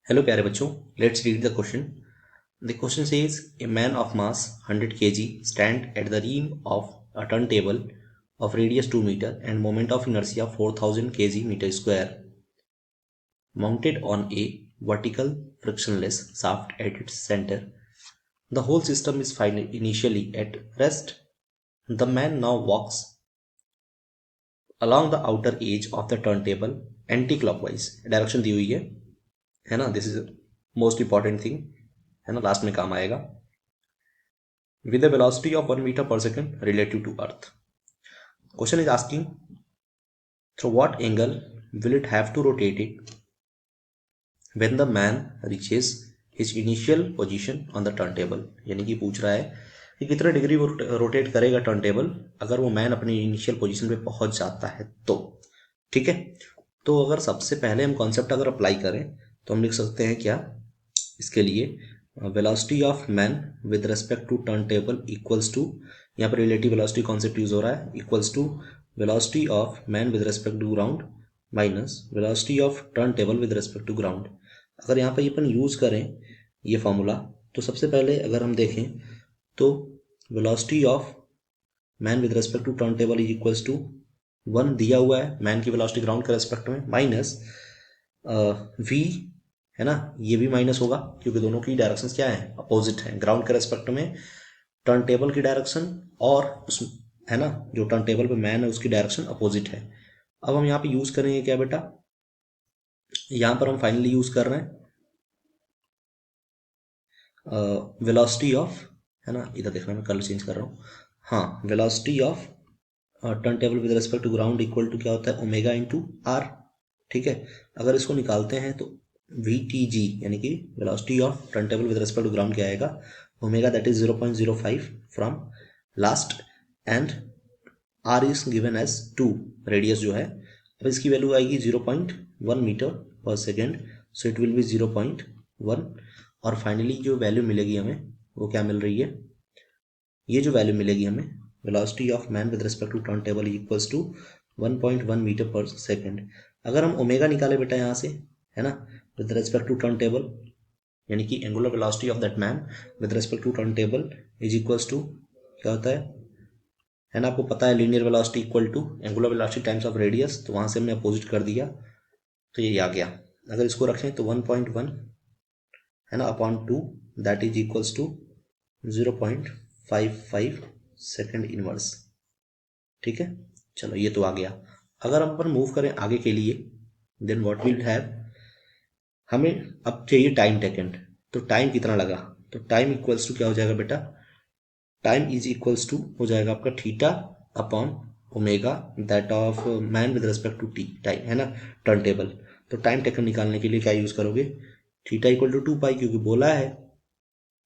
Hello प्यारे बच्चों, let's read the question. The question says a man of mass 100 kg stand at the rim of a turntable of radius 2 meter and moment of inertia 4000 kg meter square mounted on a vertical frictionless shaft at its center. The whole system is initially at rest. The man now walks along the outer edge of the turntable anti-clockwise. Direction दी हुई है ना. This is most important thing है ना, last में काम आएगा. With a velocity of 1 meter per second relative to earth. Question is asking through what angle will it have to rotate it when the man reaches his initial position on the turntable. यानी कि पूछ रहा है कि कितने degree वो rotate करेगा turntable अगर वो मैन अपनी इनिशियल पोजीशन पे पहुंच जाता है तो. ठीक है, तो अगर सबसे पहले हम कॉन्सेप्ट अगर अप्लाई करें तो हम लिख सकते हैं क्या इसके लिए, velocity of man with respect to turn table equals to, यहाँ पर रिलेटिव वेलोसिटी कॉन्सेप्ट यूज हो रहा है, equals to velocity of man with respect to ground minus velocity of turn table with respect to ground. अगर यहाँ पर अपन use करें ये फॉर्मूला तो सबसे पहले अगर हम देखें तो velocity of man with respect to turn table is equals to 1 दिया हुआ है मैन की वेलोसिटी ग्राउंड के रेस्पेक्ट में, माइनस वी है ना, ये भी माइनस होगा क्योंकि दोनों की डायरेक्शन क्या है, अपोजिट है. ग्राउंड के रेस्पेक्ट में टर्न टेबल की डायरेक्शन और उस है ना जो टर्न टेबल पे मैन है उसकी डायरेक्शन अपोजिट है. अब हम यहाँ पे यूज करेंगे क्या बेटा, यहाँ पर हम फाइनली यूज कर रहे हैं वेलोसिटी ऑफ, है ना, इधर देखना मैं कलर चेंज कर रहा हूँ. हाँ, velocity of turn table with respect to ground equal to क्या होता है, ओमेगा इंटू आर. ठीक है, अगर इसको निकालते हैं तो वी टी जी यानी कि velocity of turn table with respect to ground क्या आएगा, omega that is 0.05 from last and R is given as 2 radius जो है. अब इसकी वैल्यू आएगी 0.1 metre per second, so it will be 0.1. और फाइनली जो वैल्यू मिलेगी हमें वो क्या मिल रही है, ये जो वैल्यू मिलेगी हमें velocity of man with respect to turn table equals to 1.1 metre per second. अगर हम ओमेगा निकाले बेटा यहाँ से, है ना, with respect to turn table यानी कि angular velocity of that man with respect to turn table is equals to क्या होता है ना, आपको पता है linear velocity equal to angular velocity times of radius, तो वहां से हमने अपोजिट कर दिया तो ये आ गया. अगर इसको रखें तो 1.1 है ना upon 2 that is equals to 0.55 second inverse. ठीक है, चलो ये तो आ गया. अगर हम पर मूव करें आगे के लिए देन व्हाट विल हैव, हमें अब चाहिए टाइम टेकन. तो टाइम कितना लगा, तो टाइम इक्वल्स टू क्या हो जाएगा बेटा, टाइम इज इक्वल्स टू हो जाएगा आपका theta upon omega that of man with respect to T time, है ना, टर्न टेबल. तो टाइम टेकन निकालने के लिए क्या यूज करोगे, थीटा इक्वल टू 2 पाई, क्योंकि बोला है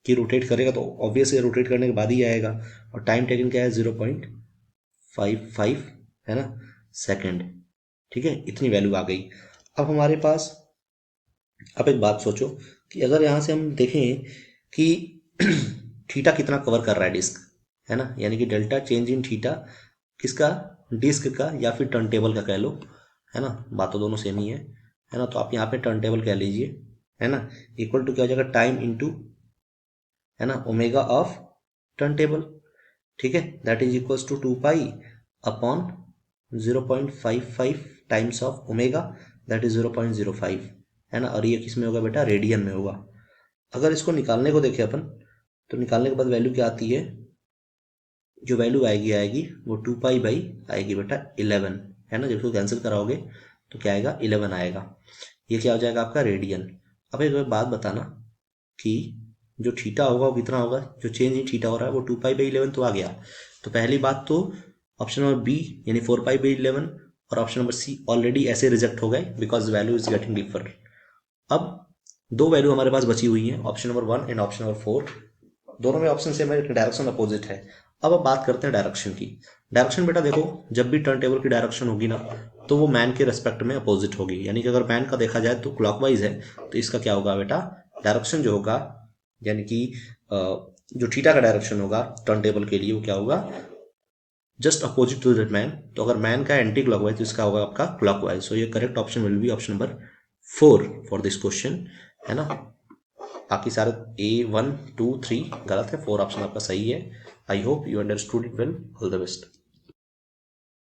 कि रोटेट करेगा तो ऑब्वियसली रोटेट करने के बाद ही आएगा. और टाइम टेकन क्या है 0.55 है ना सेकंड. ठीक है, इतनी वैल्यू आ गई. अब हमारे पास, अब एक बात सोचो कि अगर यहाँ से हम देखें कि थीटा कितना कवर कर रहा है डिस्क, है ना, यानी कि डेल्टा चेंज इन थीटा किसका, डिस्क का या फिर टर्न टेबल का कह लो, है ना, बात तो दोनों सेम ही है ना. तो आप यहाँ पे टर्न टेबल कह लीजिए, है ना, इक्वल टू क्या हो जाएगा टाइम इंटू, है ना, ओमेगा ऑफ टर्न टेबल. ठीक है, that is equals to 2 pi upon 0.55 times of omega that is 0.05, है ना. और ये किस में होगा बेटा, रेडियन में होगा. अगर इसको निकालने को देखें अपन तो निकालने के बाद वैल्यू क्या आती है, जो वैल्यू आएगी वो 2 पाई बाई आएगी बेटा 11, है ना. जब इसको कैंसिल कराओगे तो क्या आएगा, 11 आएगा. ये क्या हो जाएगा आपका रेडियन. अब एक बात बताना कि जो थीटा होगा वो कितना होगा, जो चेंज इन थीटा हो रहा है वो 2 पाई बाई 11 तो आ गया. तो पहली बात तो ऑप्शन नंबर बी यानी 4 पाई बाई 11 और ऑप्शन नंबर सी ऑलरेडी ऐसे रिजेक्ट हो गए because value is getting differ. अब दो वैल्यू हमारे पास बची हुई है, option number 1 and option number 4. दोनों में ऑप्शन से हमारे डायरेक्शन अपोजिट है. अब बात करते हैं डायरेक्शन की. डायरेक्शन बेटा देखो, जब भी टर्न टेबल की डायरेक्शन होगी ना तो वो मैन के रेस्पेक्ट में अपोजिट होगी. यानी कि अगर मैन का देखा जाए तो क्लॉकवाइज है, तो इसका क्या होगा बेटा, डायरेक्शन जो होगा यानी कि जो थीटा का डायरेक्शन होगा टर्न टेबल के लिए वो क्या होगा, just opposite to that man. तो अगर मैन का एंटी क्लॉकवाइज तो इसका होगा आपका क्लॉकवाइज. सो ये correct option will be option number 4 for this question. है ना। बाकी सारे A1 2 3 गलत है, 4 ऑप्शन आपका सही है। I hope you understood it well. All the best.